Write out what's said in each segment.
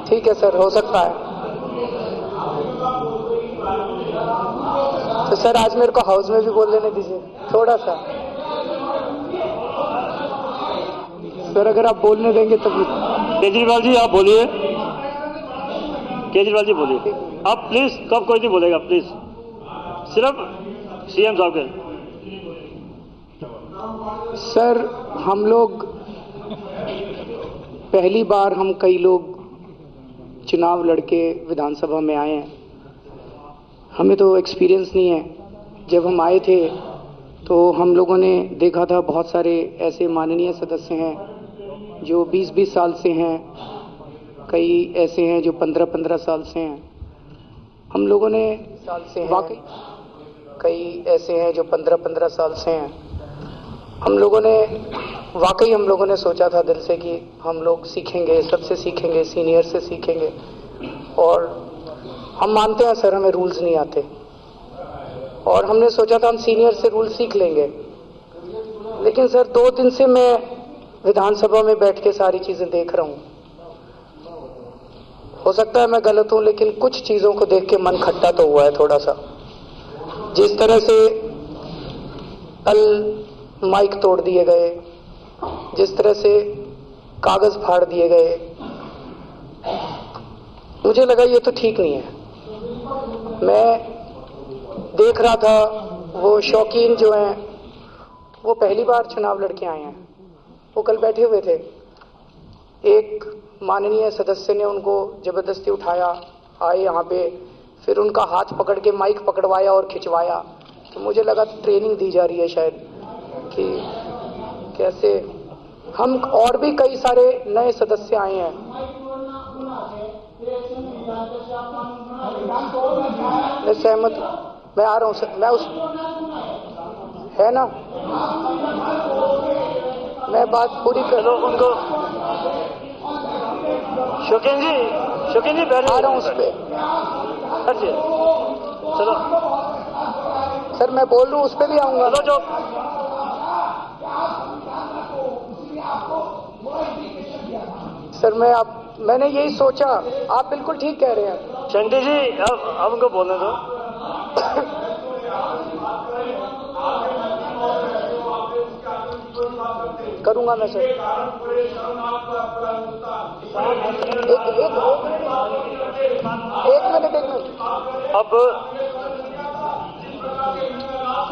ठीक है सर, हो सकता है। तो सर आज मेरे को हाउस में भी बोल लेने दीजिए थोड़ा सा। सर अगर आप बोलने देंगे तो। केजरीवाल जी आप बोलिए, केजरीवाल जी बोलिए आप प्लीज। कब कोई नहीं बोलेगा प्लीज, सिर्फ सीएम साहब के। सर हम लोग पहली बार, हम कई लोग चुनाव लड़के विधानसभा में आए हैं, हमें तो एक्सपीरियंस नहीं है। जब हम आए थे तो हम लोगों ने देखा था बहुत सारे ऐसे माननीय सदस्य हैं जो 20-20 साल से हैं, कई ऐसे हैं जो 15-15 साल से हैं। हम लोगों ने वाकई, कई ऐसे हैं जो 15-15 साल से हैं। हम लोगों ने सोचा था दिल से कि हम लोग सीखेंगे, सबसे सीखेंगे, सीनियर से सीखेंगे। और हम मानते हैं सर हमें रूल्स नहीं आते, और हमने सोचा था हम सीनियर से रूल सीख लेंगे। लेकिन सर 2 दिन से मैं विधानसभा में बैठ के सारी चीजें देख रहा हूँ। हो सकता है मैं गलत हूँ, लेकिन कुछ चीजों को देख के मन खट्टा तो हुआ है थोड़ा सा। जिस तरह से कल माइक तोड़ दिए गए, जिस तरह से कागज फाड़ दिए गए, मुझे लगा ये तो ठीक नहीं है। मैं देख रहा था वो शौकीन जो हैं, वो पहली बार चुनाव लड़के आए हैं, वो कल बैठे हुए थे। एक माननीय सदस्य ने उनको जबरदस्ती उठाया, आए यहाँ पे, फिर उनका हाथ पकड़ के माइक पकड़वाया और खिंचवाया। तो मुझे लगा ट्रेनिंग दी जा रही है शायद कि कैसे हम, और भी कई सारे नए सदस्य आए हैं। मैं सहमत हूँ, मैं आ रहा हूँ सर, मैं उस है ना, मैं बात पूरी कर लो उनको। शौकीन जी बैठ आ रहा हूँ उस पे। चलो सर मैं बोल रहा हूँ, उस पे भी आऊंगा। चलो जो सर मैंने यही सोचा, आप बिल्कुल ठीक कह रहे हैं। चंडी जी अब उनको बोलने दो। करूंगा मैं सर। एक मिनट। अब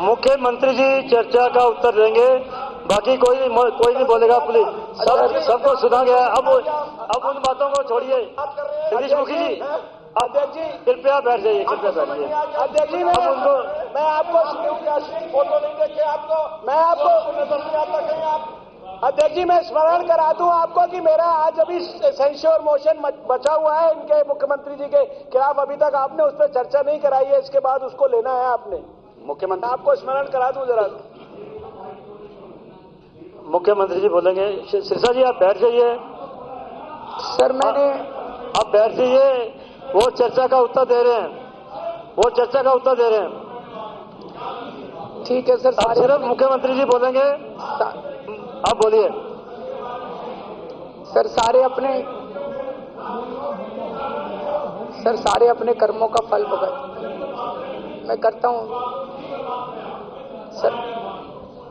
मुख्यमंत्री जी चर्चा का उत्तर देंगे, बाकी कोई नहीं बोलेगा। प्लीज सबको सुना गया। अब उन बातों को छोड़िए। सतीश मुखी जी, अध्यक्ष जी कृपया बैठ जाइए, अध्यक्ष जी मैं आपको फोटो नहीं देखे आपको, मैं आपको नजर नहीं आता कहीं आप। अध्यक्ष जी मैं स्मरण करा दूं आपको कि मेरा आज अभी सेंश्योर मोशन बचा हुआ है इनके मुख्यमंत्री जी के खिलाफ। अभी तक आपने उस पर चर्चा नहीं कराई है, इसके बाद उसको लेना है आपने। मुख्यमंत्री आपको स्मरण करा दूं जरा। मुख्यमंत्री जी बोलेंगे। सिरसा जी आप बैठ जाइए। सर मैंने आप बैठ जाइए, वो चर्चा का उत्तर दे रहे हैं। ठीक है सर। सिर्फ मुख्यमंत्री जी बोलेंगे, आप बोलिए। सर सारे अपने कर्मों का फल भुगत मैं करता हूँ।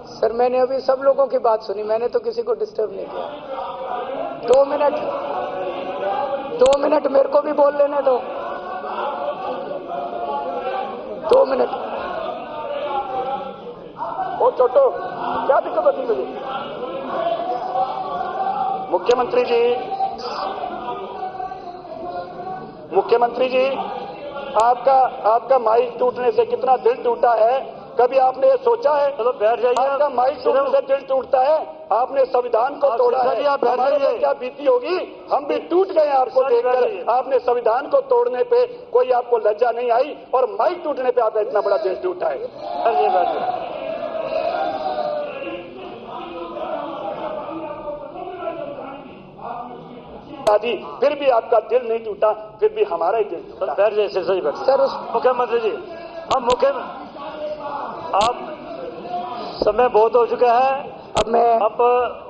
सर मैंने अभी सब लोगों की बात सुनी, मैंने तो किसी को डिस्टर्ब नहीं किया। 2 मिनट मेरे को भी बोल लेने दो। 2 मिनट। ओ छोटो, क्या दिक्कत होती मुझे? मुख्यमंत्री जी आपका माइक टूटने से कितना दिल टूटा है, कभी आपने ये सोचा है? चलो बैठ जाइए। आपका माइक टूटने से दिल टूटता है, आपने संविधान को तोड़ा है। आप बैठ जाइए। क्या बीती होगी, हम भी टूट गए आपको देखकर। आपने संविधान को तोड़ने पे कोई आपको लज्जा नहीं आई, और माइक टूटने पे आपका इतना बड़ा दिल टूटा है। फिर भी आपका दिल नहीं टूटा, फिर भी हमारा ही दिल टूटा। बैठ जाइए सही बात। सर मुख्यमंत्री जी, अब समय बहुत हो चुका है, अब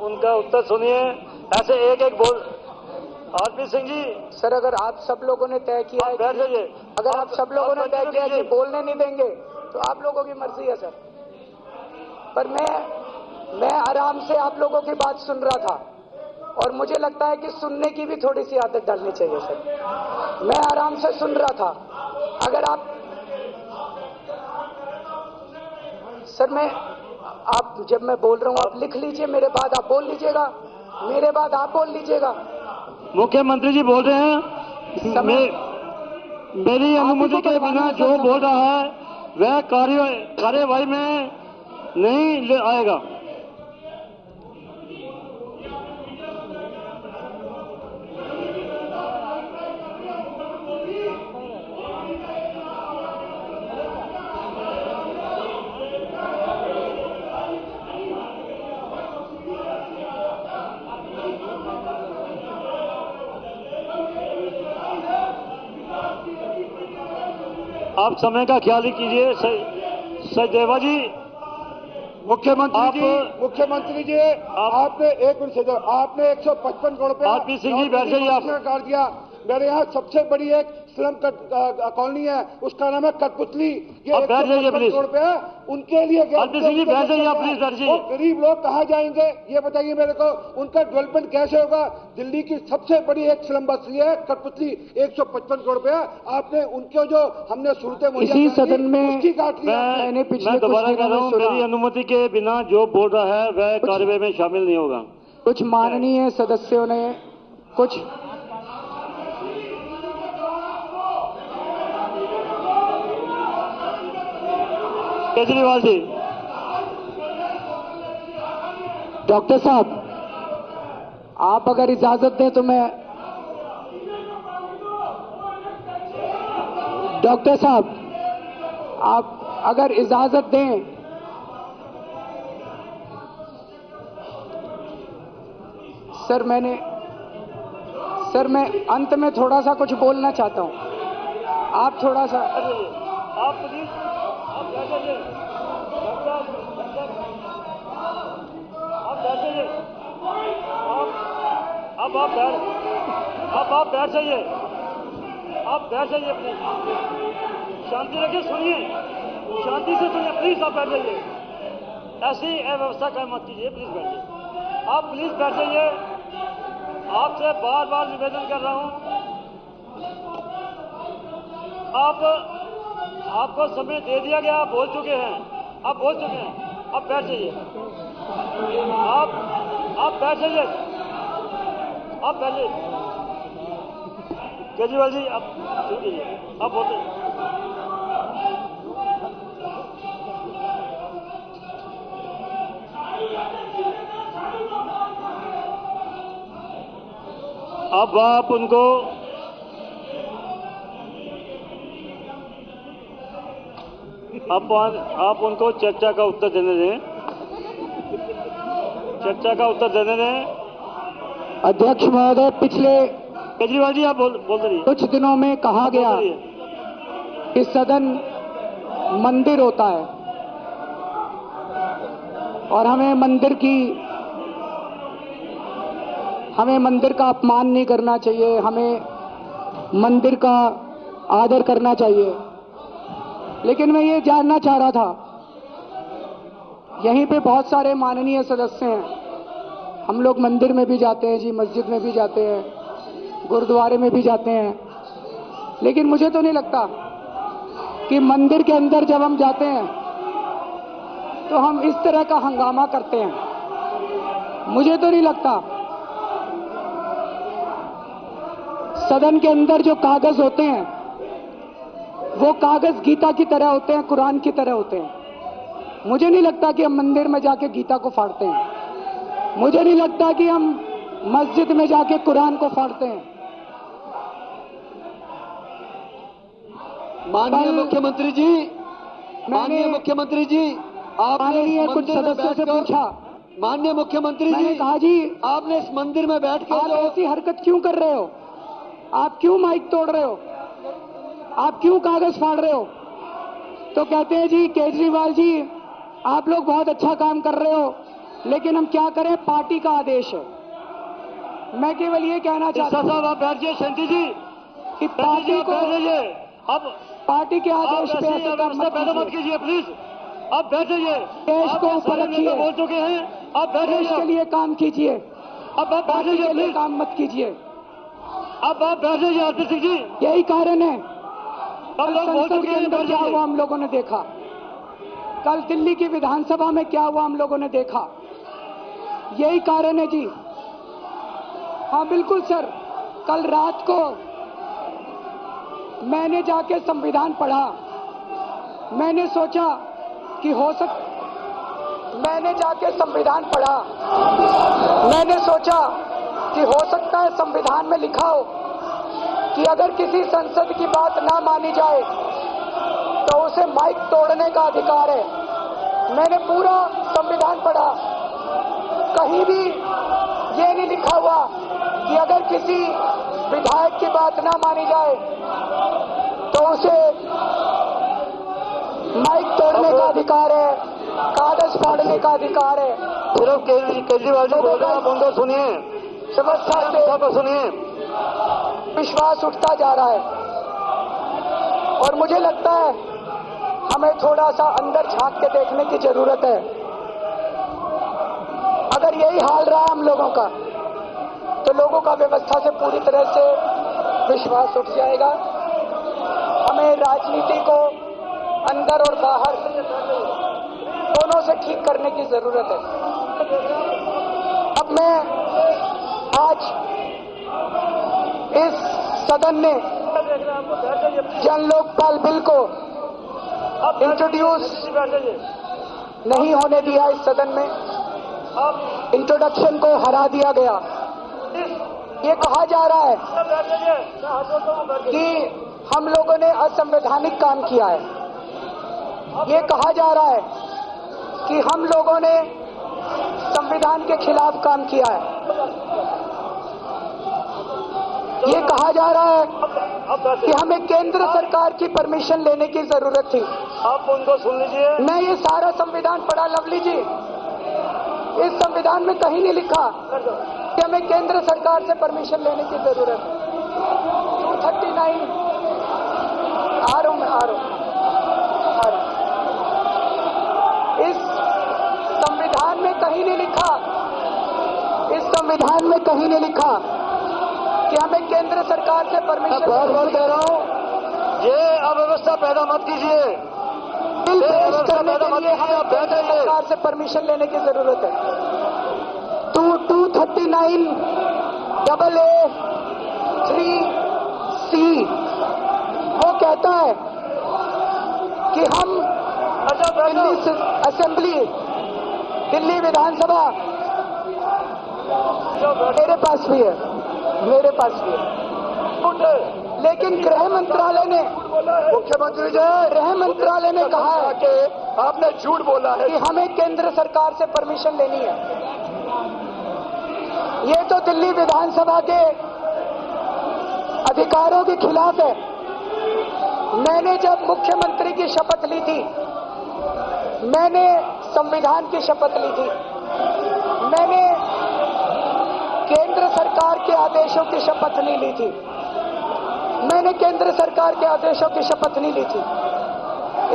उनका उत्तर सुनिए। ऐसे एक बोल आरपी सिंह जी, सर अगर आप सब लोगों ने तय किया है, बैठ जाइए। अगर आप सब लोगों ने तय किया कि बोलने नहीं देंगे तो आप लोगों की मर्जी है सर। पर मैं आराम से आप लोगों की बात सुन रहा था और मुझे लगता है कि सुनने की भी थोड़ी सी आदत डालनी चाहिए सर। मैं आराम से सुन रहा था। अगर आप सर आप जब मैं बोल रहा हूं आप लिख लीजिए, मेरे बाद आप बोल लीजिएगा, मेरे बाद आप बोल लीजिएगा। मुख्यमंत्री जी बोल रहे हैं, मेरी अनुमति के बिना जो बोल रहा है वह कार्यवाही में नहीं आएगा। आप समय का ख्याल ही कीजिए। सचदेवा जी, मुख्यमंत्री जी आपने एक मिनट, आपने 155 करोड़ रुपया आरपी सिंह जी बैठ जाइए। आप कर दिया। मेरे यहाँ सबसे बड़ी एक स्लम कॉलोनी है, उसका नाम है कठपुतली। ये 155 करोड़ रुपया उनके लिए आरपी सिंह जी बैठ जाइए, आप प्लीज बैठ जाइए। गरीब लोग कहाँ जाएंगे ये बताइए मेरे को, उनका डेवलपमेंट कैसे होगा? दिल्ली की सबसे बड़ी एक स्लम बस्ती है कठपुतली, 155 करोड़ रुपया आपने उनके जो हमने सूरतें इसी सदन में उसकी काट ली। मैं दोबारा कह रहा हूँ, मेरी अनुमति के बिना जो बोल रहा है वह कार्यवाही में शामिल नहीं होगा। कुछ माननीय सदस्यों ने कुछ केजरीवाल जी, डॉक्टर साहब आप अगर इजाजत दें तो मैं, डॉक्टर साहब आप अगर इजाजत दें सर, मैं अंत में थोड़ा सा कुछ बोलना चाहता हूं। आप थोड़ा सा आप प्लीज आप बैठ जाइए। आप बैठ जाइए। आप बैठ जाइए। आप बैठ जाइए प्लीज। शांति रखिए, सुनिए, शांति से सुनिए प्लीज। आप बैठ जाइए, ऐसी अव्यवस्था कायम मत कीजिए। प्लीज बैठ जाइए। आप प्लीज बैठ जाइए। आपसे बार बार निवेदन कर रहा हूं, आपको समय दे दिया गया, आप बोल चुके हैं, आप बैठ जाइए। आप बैठ जाइए। आप बैठ जाइए। केजरीवाल जी आप सुन लीजिए, आप बोलते हैं। अब आप उनको चर्चा का उत्तर देने दें। चर्चा का उत्तर देने दें। अध्यक्ष महोदय, पिछले केजरीवाल जी आप बोल रही है। कुछ दिनों में कहा गया कि सदन मंदिर होता है और हमें मंदिर का अपमान नहीं करना चाहिए, हमें मंदिर का आदर करना चाहिए। लेकिन मैं ये जानना चाह रहा था, यहीं पे बहुत सारे माननीय सदस्य हैं, हम लोग मंदिर में भी जाते हैं जी, मस्जिद में भी जाते हैं, गुरुद्वारे में भी जाते हैं, लेकिन मुझे तो नहीं लगता कि मंदिर के अंदर जब हम जाते हैं तो हम इस तरह का हंगामा करते हैं। मुझे तो नहीं लगता। सदन के अंदर जो कागज होते हैं वो कागज गीता की तरह होते हैं, कुरान की तरह होते हैं। मुझे नहीं लगता कि हम मंदिर में जाके गीता को फाड़ते हैं। मुझे नहीं लगता कि हम मस्जिद में जाके कुरान को फाड़ते हैं। माननीय मुख्यमंत्री जी, आपने कुछ सदस्यों से पूछा, माननीय मुख्यमंत्री जी, मैंने कहा जी आपने इस मंदिर में बैठ के आप ऐसी हरकत क्यों कर रहे हो? आप क्यों माइक तोड़ रहे हो? आप क्यों कागज फाड़ रहे हो? तो कहते हैं जी केजरीवाल जी आप लोग बहुत अच्छा काम कर रहे हो, लेकिन हम क्या करें, पार्टी का आदेश है। मैं केवल ये कहना चाहता हूँ साहब आप बैठ जाइए, शांति जी कि पार्टी को, बैठ जाइए। अब पार्टी के आप आदेश पे ऐसे काम अव्यवस्था पैदा मत कीजिए प्लीज। आप बैठ जाइए। देश को आप ऊपर सारे नेता रखिए। बोल चुके हैं, आप बैठ देश के जाइए। लिए काम कीजिए, अब आप बैठ पार्टी जाइए के लिए प्लीज। काम मत कीजिए। अब आप बैठ जाइए आरपी सिंह जी। यही कारण है अब लोग बोल संसद चुके के हैं, अंदर बैठ क्या हुआ जाइए। हम लोगों ने देखा, कल दिल्ली की विधानसभा में क्या हुआ हम लोगों ने देखा। यही कारण है जी। हाँ बिल्कुल सर, कल रात को मैंने जाके संविधान पढ़ा। मैंने सोचा कि मैंने जाके संविधान पढ़ा। मैंने सोचा कि हो सकता है संविधान में लिखा हो कि अगर किसी संसद की बात ना मानी जाए तो उसे माइक तोड़ने का अधिकार है। मैंने पूरा संविधान पढ़ा, कहीं भी ये नहीं लिखा हुआ कि अगर किसी विधायक की बात ना मानी जाए तो उसे माइक तोड़ने का अधिकार है, कागज फाड़ने का अधिकार है। सिर्फ केजरीवाल जी बोल रहे हैं, आप उनको सुनिए, व्यवस्था से सुनिए। विश्वास उठता जा रहा है और मुझे लगता है हमें थोड़ा सा अंदर झांक के देखने की जरूरत है। अगर यही हाल रहा हम लोगों का तो लोगों का व्यवस्था से पूरी तरह से विश्वास उठ जाएगा। हमें राजनीति को अंदर और बाहर दोनों से ठीक करने की जरूरत है। अब मैं आज इस सदन ने जन लोकपाल बिल को इंट्रोड्यूस नहीं होने दिया। इस सदन में इंट्रोडक्शन को हरा दिया गया। ये कहा जा रहा है कि हम लोगों ने असंवैधानिक काम किया है। ये कहा जा रहा है कि हम लोगों ने संविधान के खिलाफ काम किया है। ये कहा जा रहा है कि हमें केंद्र सरकार की परमिशन लेने की जरूरत थी। आप उनको सुन लीजिए। मैं ये सारा संविधान पढ़ा लवली जी, इस संविधान में कहीं नहीं लिखा कि हमें केंद्र सरकार से परमिशन लेने की जरूरत है। 239 आ रहा हूं। इस संविधान में कहीं नहीं लिखा, इस संविधान में कहीं नहीं लिखा कि हमें केंद्र सरकार से परमिशन। बार कह रहा हूँ, ये अव्यवस्था पैदा मत कीजिए। बिल पेश करने के लिए हमें केंद्र सरकार से परमिशन लेने की जरूरत है। 239 AA 3C वो कहता है कि हम दिल्ली असेंबली, दिल्ली विधानसभा, मेरे पास भी है, लेकिन गृह मंत्रालय ने, मुख्यमंत्री जी, गृह मंत्रालय ने कहा है कि आपने झूठ बोला है कि हमें केंद्र सरकार से परमिशन लेनी है। ये तो दिल्ली विधानसभा के अधिकारों के खिलाफ है। मैंने जब मुख्यमंत्री की शपथ ली थी, मैंने संविधान की शपथ ली थी, मैंने केंद्र सरकार के आदेशों की शपथ नहीं ली थी, मैंने केंद्र सरकार के आदेशों की शपथ नहीं ली थी।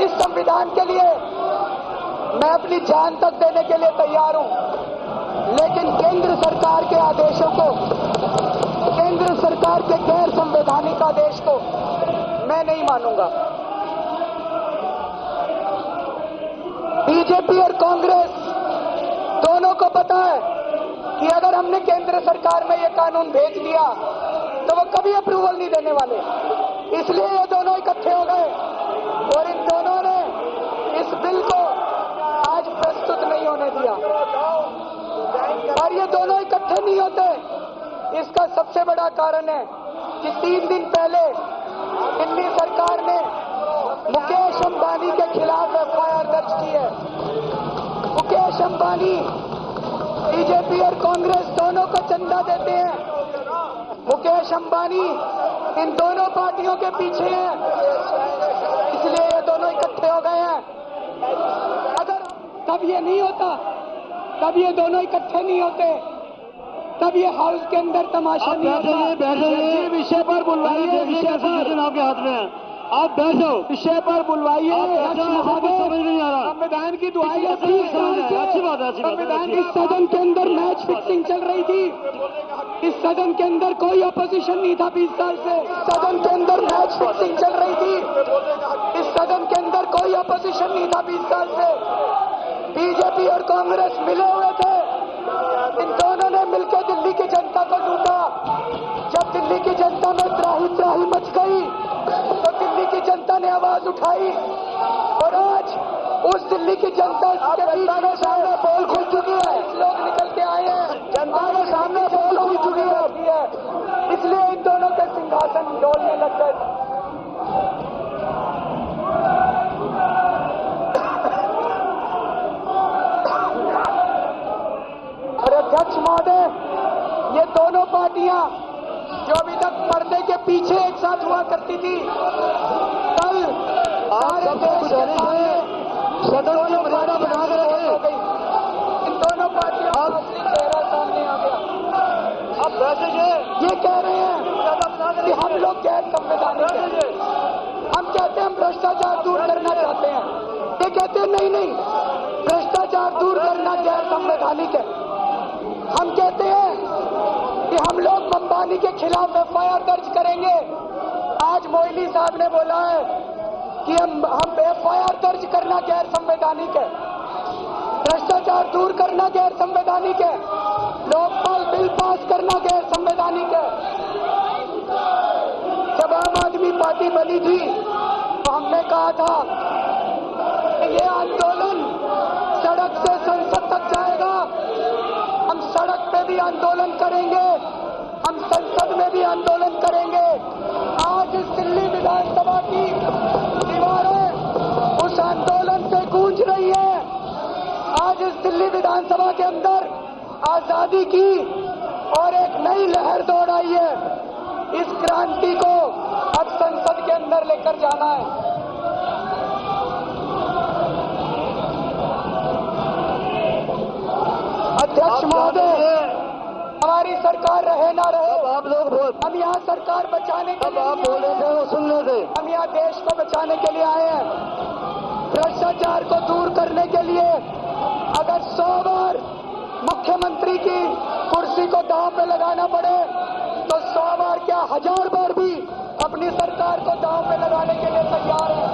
इस संविधान के लिए मैं अपनी जान तक देने के लिए तैयार हूं, लेकिन केंद्र सरकार के आदेशों को, केंद्र सरकार के गैर संवैधानिक आदेश को मैं नहीं मानूंगा। बीजेपी और कांग्रेस दोनों को पता है कि अगर हमने केंद्र सरकार में ये कानून भेज दिया तो वो कभी अप्रूवल नहीं देने वाले। इसलिए ये दोनों इकट्ठे हो गए और इन दोनों ने इस बिल को आज प्रस्तुत नहीं होने दिया। और ये दोनों इकट्ठे नहीं होते, इसका सबसे बड़ा कारण है कि 3 दिन पहले दिल्ली सरकार ने मुकेश अंबानी के खिलाफ FIR दर्ज की है। मुकेश अंबानी बीजेपी और कांग्रेस दोनों को चंदा देते हैं। मुकेश अंबानी इन दोनों पार्टियों के पीछे हैं, इसलिए ये दोनों इकट्ठे हो गए हैं। अगर तब ये नहीं होता, तब ये दोनों इकट्ठे नहीं होते, तब ये हाउस के अंदर तमाशा नहीं होता। बैठे विषय पर बुलवाइए, विषय आपके हाथ में है, आप बैठो, विषय पर बुलवाइए। समझ नहीं आ रहा, संविधान की दुहाई अच्छी बात है। संविधान इस सदन के अंदर मैच फिक्सिंग चल रही थी। इस सदन के अंदर कोई अपोजिशन नहीं था 20 साल से। सदन के अंदर मैच फिक्सिंग चल रही थी। इस सदन के अंदर कोई अपोजिशन नहीं था 20 साल से। बीजेपी और कांग्रेस मिले हुए थे। इन दोनों ने मिलकर दिल्ली की जनता को लूटा। जब दिल्ली की जनता में त्राही त्राही मच गई तो दिल्ली की जनता ने आवाज उठाई और आज उस दिल्ली की जनता के बीच में सामने पोल खुल चुकी है। लोग निकल के आए हैं, जनता के सामने पोल खुल चुकी है, इसलिए इन दोनों के सिंहासन डोलने लग गए। और अध्यक्ष महोदय, ये दोनों पार्टियां जो अभी तक पर्दे के पीछे एक साथ हुआ करती थी, कल सारे देश के सामने सदन की मर्यादा बना के हो गई। इन दोनों पार्टियों का असली चेहरा सामने आ गया। अब वैसे ये कह रहे हैं कि हम लोग गैर संवैधानिक हैं। हम कहते हैं हम भ्रष्टाचार दूर करना चाहते हैं, ये कहते हैं नहीं, भ्रष्टाचार दूर करना गैर संवैधानिक है। हम कहते हैं कि हम लोग अंबानी के खिलाफ एफआईआर दर्ज करेंगे। आज मोइली साहब ने बोला है कि हम एफआईआर दर्ज करना गैर संवैधानिक है, भ्रष्टाचार दूर करना गैर संवैधानिक है, लोकपाल बिल पास करना गैर संवैधानिक है। जब आम आदमी पार्टी बनी थी तो हमने कहा था कि ये आंदोलन सड़क से संसद तक जाएगा। हम सड़क पे भी आंदोलन करेंगे, हम संसद में भी आंदोलन करेंगे। आज इस दिल्ली विधानसभा की दीवारें उस आंदोलन से गूंज रही है। आज इस दिल्ली विधानसभा के अंदर आजादी की और एक नई लहर दौड़ आई है। इस क्रांति को अब संसद के अंदर लेकर जाना है। अध्यक्ष महोदय, हमारी सरकार रहे ना रहे, आप लोग हम यहाँ सरकार बचाने के लिए आप बोल रहे थे वो सुन रहे थे। हम यहाँ देश को बचाने के लिए आए हैं। भ्रष्टाचार को दूर करने के लिए अगर 100 बार मुख्यमंत्री की कुर्सी को दांव पे लगाना पड़े तो 100 बार क्या 1000 बार भी अपनी सरकार को दांव पे लगाने के लिए तैयार है।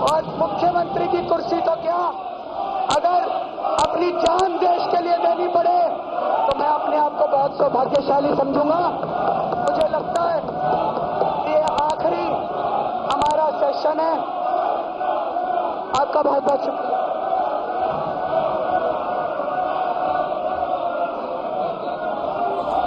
और मुख्यमंत्री की कुर्सी तो क्या, अगर अपनी जान देश के लिए देनी पड़े तो मैं अपने आप को बहुत सौभाग्यशाली समझूंगा। मुझे लगता है कि ये आखिरी हमारा सेशन है। आपका बहुत बहुत शुक्रिया।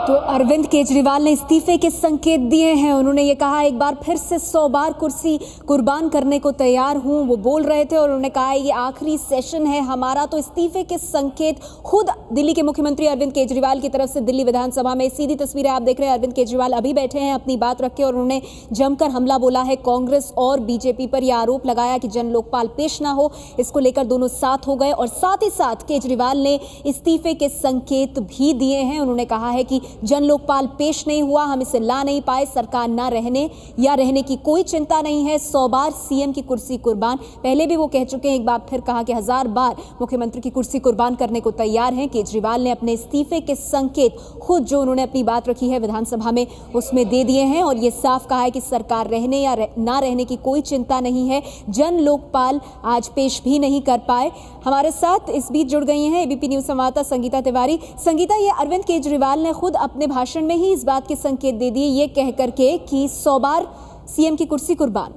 तो अरविंद केजरीवाल ने इस्तीफे के संकेत दिए हैं। उन्होंने ये कहा एक बार फिर से 100 बार कुर्सी कुर्बान करने को तैयार हूं, वो बोल रहे थे। और उन्होंने कहा ये आखिरी सेशन है हमारा। तो इस्तीफे के संकेत खुद दिल्ली के मुख्यमंत्री अरविंद केजरीवाल की तरफ से दिल्ली विधानसभा में सीधी तस्वीरें आप देख रहे हैं। अरविंद केजरीवाल अभी बैठे हैं अपनी बात रखे और उन्होंने जमकर हमला बोला है कांग्रेस और बीजेपी पर। यह आरोप लगाया कि जन लोकपाल पेश ना हो, इसको लेकर दोनों साथ हो गए। और साथ ही साथ केजरीवाल ने इस्तीफे के संकेत भी दिए हैं। उन्होंने कहा है कि जन लोकपाल पेश नहीं हुआ, हम इसे ला नहीं पाए, सरकार ना रहने या रहने की कोई चिंता नहीं है। 100 बार सीएम की कुर्सी कुर्बान, पहले भी वो कह चुके हैं। एक बार फिर कहा कि 1000 बार मुख्यमंत्री की कुर्सी कुर्बान करने को तैयार हैं। केजरीवाल ने अपने इस्तीफे के संकेत खुद जो उन्होंने अपनी बात रखी है विधानसभा में उसमें दे दिए हैं। और ये साफ कहा है कि सरकार रहने या ना रहने की कोई चिंता नहीं है। जन लोकपाल आज पेश भी नहीं कर पाए। हमारे साथ इस बीच जुड़ गई हैं एबीपी न्यूज संवाददाता संगीता तिवारी। संगीता, ये अरविंद केजरीवाल ने खुद अपने भाषण में ही इस बात के संकेत दे दिए, ये कह करके कि 100 बार सीएम की कुर्सी कुर्बान।